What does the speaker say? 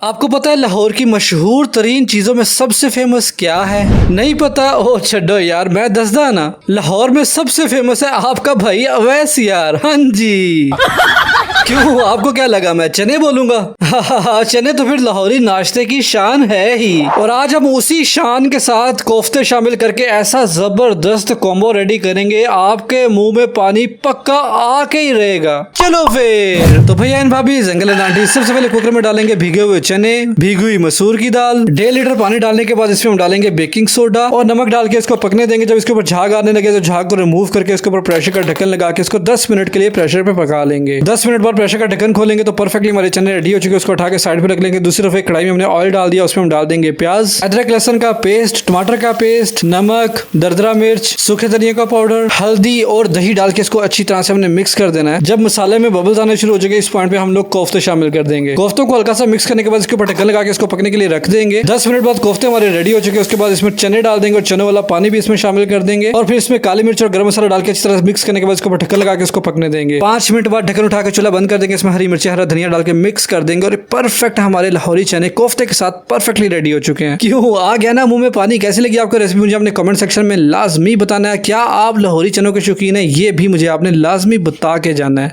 आपको पता है लाहौर की मशहूर तरीन चीजों में सबसे फेमस क्या है? नहीं पता? ओ छड्डो यार, मैं दसदा ना। लाहौर में सबसे फेमस है आपका भाई अवैस यार। हाँ जी। क्यों, आपको क्या लगा मैं चने बोलूंगा? हाँ, चने तो फिर लाहौरी नाश्ते की शान है ही। और आज हम उसी शान के साथ कोफ्ते शामिल करके ऐसा जबरदस्त कॉम्बो रेडी करेंगे, आपके मुंह में पानी पक्का आके ही रहेगा। चलो फिर तो भैया इन भाभी जंगल आंटी, सबसे पहले कुकर में डालेंगे भीगे हुए चने, भीगी हुई मसूर की दाल। 1.5 लीटर पानी डालने के बाद इसमें हम डालेंगे बेकिंग सोडा और नमक डाल के इसको पकने देंगे। जब इसके ऊपर झाग आने लगे तो झाग को रिमूव करके इसके ऊपर प्रेशर का ढक्कन लगा के इसको 10 मिनट के लिए प्रेशर पे पका लेंगे। 10 मिनट बाद प्रेशर का ढक्कन खोलेंगे तो परफेक्टली हमारे चने रेडी हो चुके। उसको उठा के साइड पे रख लेंगे। दूसरी तरफ एक कढ़ाई में हमने ऑयल डाल दिया, उसमें हम डाल देंगे प्याज, अदरक लहसुन का पेस्ट, टमाटर का पेस्ट, नमक, दरदरा मिर्च, सूखे धनिया का पाउडर, हल्दी और दही डाल के इसको अच्छी तरह से हमने मिक्स कर देना है। जब मसाले में बबल्स आने शुरू हो जाएंगे इस पॉइंट पे हम लोग कोफ्ते शामिल कर देंगे। कोफ्तों को हल्का सा मिक्स करने के बाद इसके ऊपर ढक्कन लगा के इसको पकने के लिए रख देंगे। 10 मिनट बाद कोफ्ते हमारे रेडी हो चुके। उसके बाद इसमें चने डाल देंगे और चने वाला पानी भी इसमें शामिल कर देंगे और फिर इसमें काली मिर्च और गरम मसाला डाल के अच्छी तरह से मिक्स करने के बाद इसके ऊपर ढक्कन लगा के इसको पकने देंगे। 5 मिनट बाद ढक्कन उठा के चूल्हा बंद कर देंगे। इसमें हरी मिर्ची, हरा धनिया डाल के मिक्स कर देंगे और परफेक्ट हमारे लाहौरी चने कोफ्ते के साथ परफेक्टली रेडी हो चुके हैं। क्यों, आ गया ना मुंह में पानी? कैसी लगी आपको रेसिपी? मुझे अपने कमेंट सेक्शन में लाजमी बताना है। क्या आप लाहौरी चनों के शौकीन है? ये भी मुझे आपने लाजमी बता के जाना है।